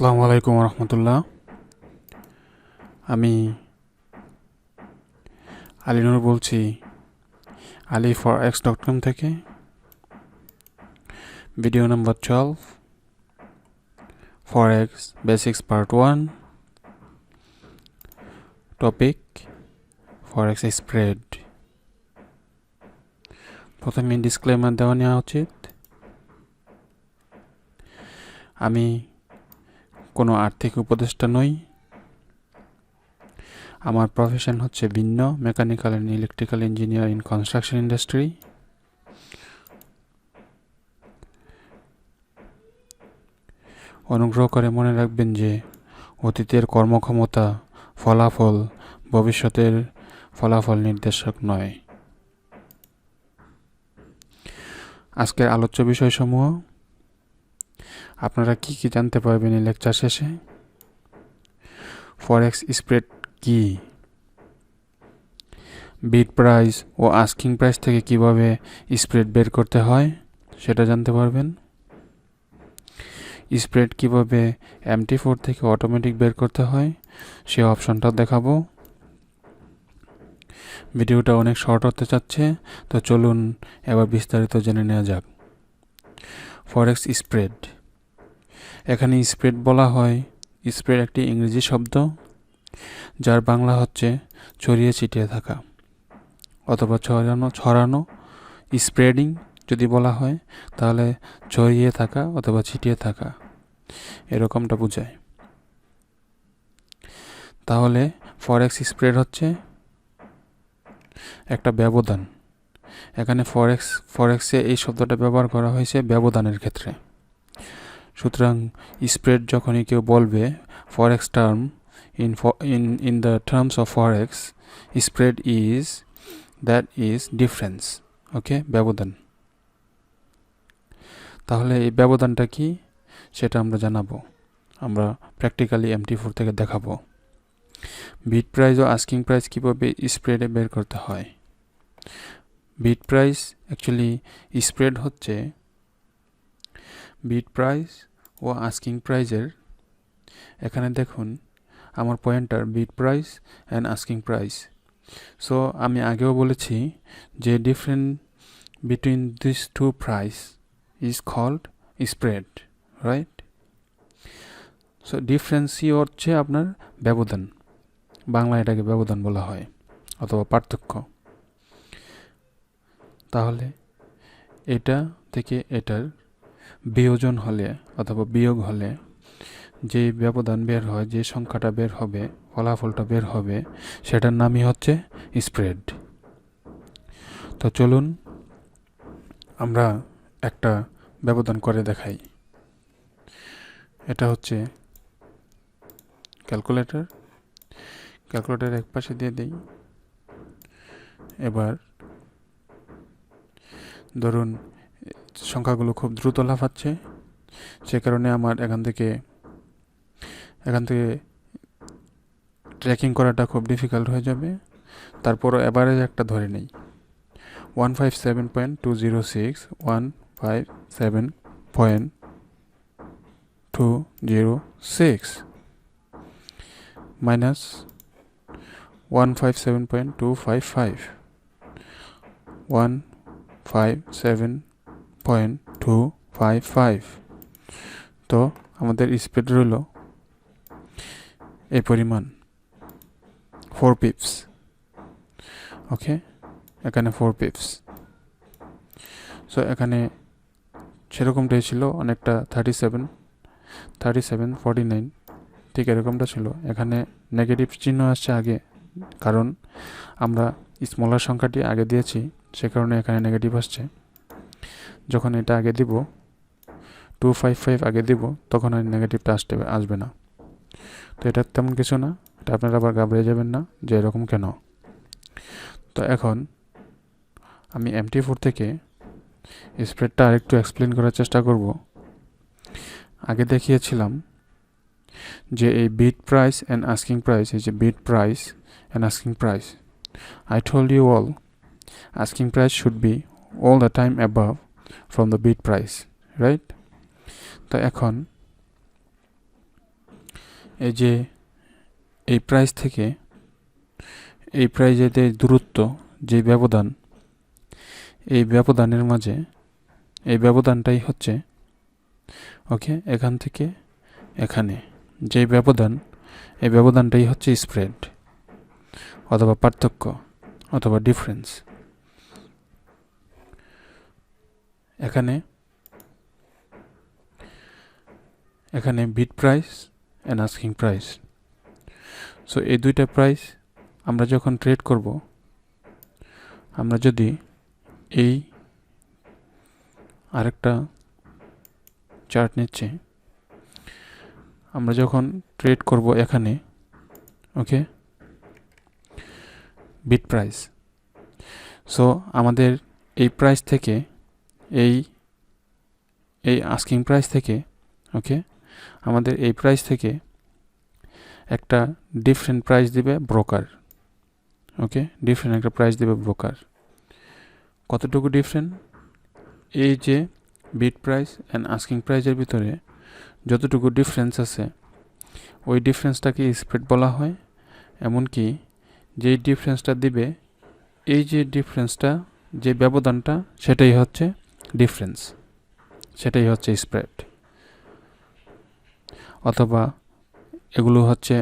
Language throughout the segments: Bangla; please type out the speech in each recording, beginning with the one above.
আসসালামু আলাইকুম রহমতুল্লাহ। আমি আলিনুর বলছি আলি forex.com থেকে। Video number 12, forex basics part 1, topic forex spread। প্রথমে ডিসক্লেমার দেওয়া নেওয়া উচিত। আমি কোনো আর্থিক উপদেষ্টা নই। আমার প্রফেশন হচ্ছে ভিন্ন, mechanical and electrical engineer in construction industry. অনুগ্রহ করে মনে রাখবেন যে অতীতের কর্মক্ষমতা ফলাফল ভবিষ্যতের ফলাফল নির্দেশক নয়। আজকের আলোচ্য বিষয়সমূহ আপনারা কি জানতে পারবেন এই লেকচার শেষে? ফরেক্স স্প্রেড কি, বিড প্রাইস ও আস্কিং প্রাইস থেকে কিভাবে স্প্রেড বের করতে হয় সেটা জানতে পারবেন। স্প্রেড কিভাবে MT4 থেকে অটোমেটিক বের করতে হয় সে অপশনটাও দেখাবো। ভিডিওটা অনেক শর্ট হতে যাচ্ছে, তো চলুন এবার বিস্তারিত জেনে নেওয়া যাক। ফরেক্স স্প্রেড, এখানে স্প্রেড বলা হয়। স্প্রেড একটি ইংরেজি শব্দ যার বাংলা হচ্ছে ছড়িয়ে ছিটিয়ে থাকা অথবা ছড়ানো। স্প্রেডিং যদি বলা হয় তাহলে ছড়িয়ে থাকা অথবা ছিটিয়ে থাকা, এরকমটা বোঝায়। তাহলে ফরেক্স স্প্রেড হচ্ছে একটা ব্যবধান। এখানে ফরেক্সে এই শব্দটা ব্যবহার করা হয়েছে ব্যবধানের ক্ষেত্রে। সুতরাং স্প্রেড যখনই কেউ বলবে forex term in the terms of forex, spread is difference, okay, ব্যবধান। তাহলে এই ব্যবধানটা কি সেটা আমরা জানাবো, আমরা প্র্যাকটিক্যালি MT4 থেকে দেখাবো। বিড প্রাইস ও আস্কিং প্রাইস কিভাবে স্প্রেডে বের করতে হয়। বিড প্রাইস অ্যাকচুয়ালি স্প্রেড হচ্ছে বিড প্রাইস ও আস্কিং প্রাইজের, এখানে দেখুন আমার pointer bid price and asking price. So আমি আগেও বলেছি যে different between this two price is called spread, right? So ডিফারেন্সই হচ্ছে আপনার ব্যবধান, বাংলা এটাকে ব্যবধান বলা হয় অথবা পার্থক্য। তাহলে এটা থেকে এটার বিয়োজন হলে অথবা বিয়োগ হলে যে ব্যবধান বের হয়, যে সংখ্যাটা বের হবে, ফলাফলটা বের হবে, সেটার নামই হচ্ছে স্প্রেড। তো চলুন আমরা একটা ব্যবধান করে দেখাই। এটা হচ্ছে ক্যালকুলেটর এক পাশে দিয়ে দিই। এবার ধরুন সংখ্যাগুলো খুব দ্রুত লাফাচ্ছে, সে কারণে আমার এখান থেকে ট্র্যাকিং করাটা খুব ডিফিকাল্ট হয়ে যাবে। তারপরও এভারেজ একটা ধরে নেই, 157.206, 157.206 মাইনাস 157.255, 157.255। তো আমাদের স্পিড রইল এই পরিমাণ 4 pips, ওকে, এখানে 4 pips। সো এখানে সেরকমটাই ছিল, অনেকটা 37, ঠিক এরকমটা ছিল। এখানে নেগেটিভ চিহ্ন আসছে আগে, কারণ আমরা স্মলার সংখ্যাটি আগে দিয়েছি, সে কারণে এখানে নেগেটিভ আসছে। যখন এটা আগে দিব 255 আগে দিব, তখন আর নেগেটিভটা আসবে না। তো এটা তেমন কিছু না, এটা আপনারা আবার ঘাবড়ে যাবেন না যে এরকম কেন। তো এখন আমি MT4 থেকে স্প্রেডটা আরেকটু এক্সপ্লেন করার চেষ্টা করব। আগে দেখিয়েছিলাম যে এই bid price and asking price, এই যে bid price and asking price, I told you all asking price should be all the time above from the bid price, right? তো এখন এই যে এই প্রাইস থেকে এই প্রাইজের যে দূরত্ব, যে ব্যবধান, এই ব্যবধানের মাঝে এই ব্যবধানটাই হচ্ছে ওকে, এখান থেকে এখানে যে ব্যবধান, এই ব্যবধানটাই হচ্ছে স্প্রেড অথবা পার্থক্য অথবা ডিফারেন্স। এখানে bid price and asking price. So এই দুইটা প্রাইস আমরা যখন ট্রেড করব, আমরা যদি এই আরেকটা চার্ট নিচ্ছে, আমরা যখন ট্রেড করব এখানে ওকে বিড প্রাইস, সো আমাদের এই প্রাইস থেকে এই আস্কিং প্রাইস থেকে ওকে, আমাদের এই প্রাইস থেকে একটা ডিফারেন্ট প্রাইস দিবে ব্রোকার। ওকে, ডিফারেন্ট একটা প্রাইস দিবে ব্রোকার। কতটুকু ডিফারেন্ট? এই যে বিড প্রাইস অ্যান্ড আস্কিং প্রাইসের ভিতরে যতটুকু ডিফারেন্স আছে, ওই ডিফারেন্সটাকে স্প্রেড বলা হয়। এমনকি যেই ডিফারেন্সটা দিবে, এই যে ডিফারেন্সটা, যে ব্যবধানটা, সেটাই হচ্ছে ডিফারেন্স, সেটাই হচ্ছে স্প্রেড। অথবা এগুলো হচ্ছে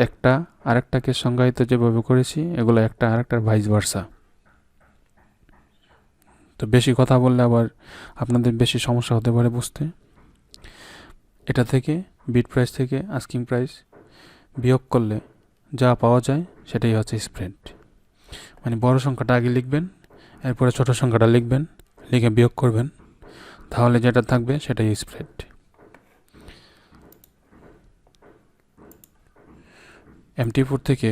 একটা আরেকটাকে সংজ্ঞায়িত যেভাবে করেছি, এগুলো একটা আরেকটার ভাইস ভার্সা। তো বেশি কথা বললে আবার আপনাদের বেশি সমস্যা হতে পারে বুঝতে। এটা থেকে বিড প্রাইস থেকে আস্কিং প্রাইস বিয়োগ করলে যা পাওয়া যায় সেটাই হচ্ছে স্প্রেড। মানে বড় সংখ্যাটা আগে লিখবেন, এরপরে ছোট সংখ্যাটা লিখবেন, লিখে বিয়োগ করবেন, তাহলে যেটা থাকবে সেটাই স্প্রেড। MT4 থেকে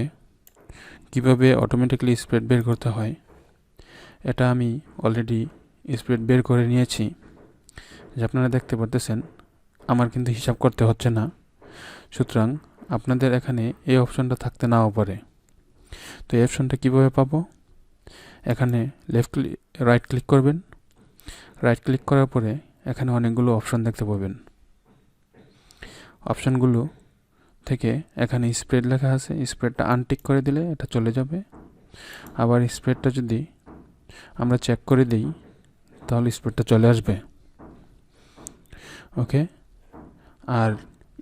কিভাবে অটোমেটিক্যালি স্প্রেড বের করতে হয়, এটা আমি অলরেডি স্প্রেড বের করে নিয়েছি। যে আপনারা দেখতে পারতেছেন, আমার কিন্তু হিসাব করতে হচ্ছে না। সুতরাং আপনাদের এখানে এই অপশনটা থাকতে নাও পারে। তো এই অপশনটা কীভাবে পাবো? এখানে রাইট ক্লিক করবেন। রাইট ক্লিক করার পরে এখানে অনেকগুলো অপশন দেখতে পাবেন। অপশনগুলো থেকে এখানে স্প্রেড লেখা আছে, স্প্রেডটা আনটিক করে দিলে এটা চলে যাবে। আবার স্প্রেডটা যদি আমরা চেক করে দিই, তাহলে স্প্রেডটা চলে আসবে। ওকে, আর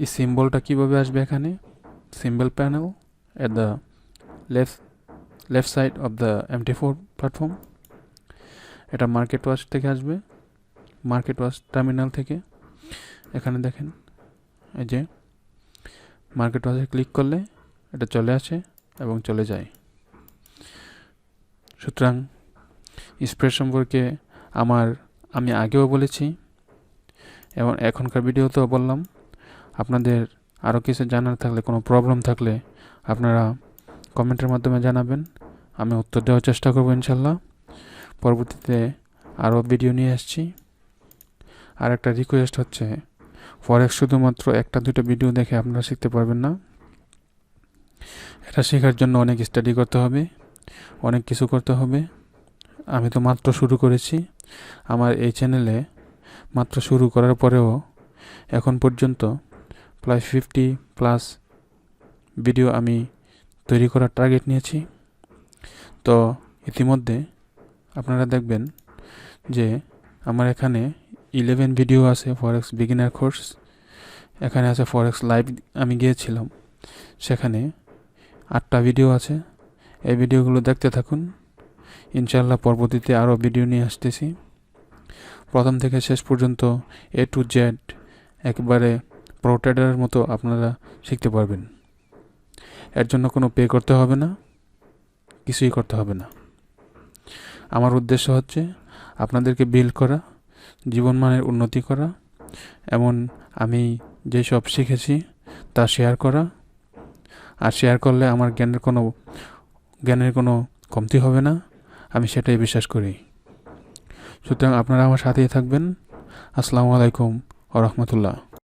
এই সিম্বলটা কিভাবে আসবে? এখানে symbol panel at the left side of the MT4 platform. এটা মার্কেট ওয়াচ থেকে আসবে, মার্কেট ওয়াচ টার্মিনাল থেকে। এখানে দেখেন, এই যে মার্কেট ওয়াচে ক্লিক করলে এটা চলে আসে এবং চলে যায়। সুতরাং স্প্রেড সম্পর্কে আমি আগেও বলেছি এবং এখনকার ভিডিওতেও বললাম। আপনাদের আরও কিছু জানার থাকলে, কোনো প্রবলেম থাকলে আপনারা কমেন্টের মাধ্যমে জানাবেন, আমি উত্তর দেওয়ার চেষ্টা করব ইনশাল্লাহ। পরবর্তীতে আরও ভিডিও নিয়ে আসছি। আর একটা রিকোয়েস্ট হচ্ছে, ফরেক্স শুধুমাত্র একটা দুটো ভিডিও দেখে আপনারা শিখতে পারবেন না। এটা শেখার জন্য অনেক স্টাডি করতে হবে, অনেক কিছু করতে হবে। আমি তো মাত্র শুরু করেছি। আমার এই চ্যানেলে মাত্র শুরু করার পরেও এখন পর্যন্ত প্রায় 50+ ভিডিও আমি তৈরি করার টার্গেট নিয়েছি। তো ইতিমধ্যে আপনারা দেখবেন যে আমার এখানে 11 ভিডিও আছে ফরেক্স বিগিনার কোর্স। এখানে আছে ফরেক্স লাইভ, আমি গিয়েছিলাম, সেখানে 8টা ভিডিও আছে। এই ভিডিওগুলো দেখতে থাকুন। ইনশাল্লাহ পরবর্তীতে আরও ভিডিও নিয়ে আসতেছি। প্রথম থেকে শেষ পর্যন্ত A to Z একেবারে প্রো ট্রেডারের মতো আপনারা শিখতে পারবেন। এর জন্য কোনো পে করতে হবে না, কিছুই করতে হবে না। আমার উদ্দেশ্য হচ্ছে আপনাদেরকে বিল্ড করা, জীবনমানের উন্নতি করা, এমন আমি যেসব শিখেছি তা শেয়ার করা। আর শেয়ার করলে আমার জ্ঞানের কোনো কমতি হবে না, আমি সেটাই বিশ্বাস করি। সুতরাং আপনারা আমার সাথেই থাকবেন। আসসালামু আলাইকুম ওয়া রাহমাতুল্লাহ।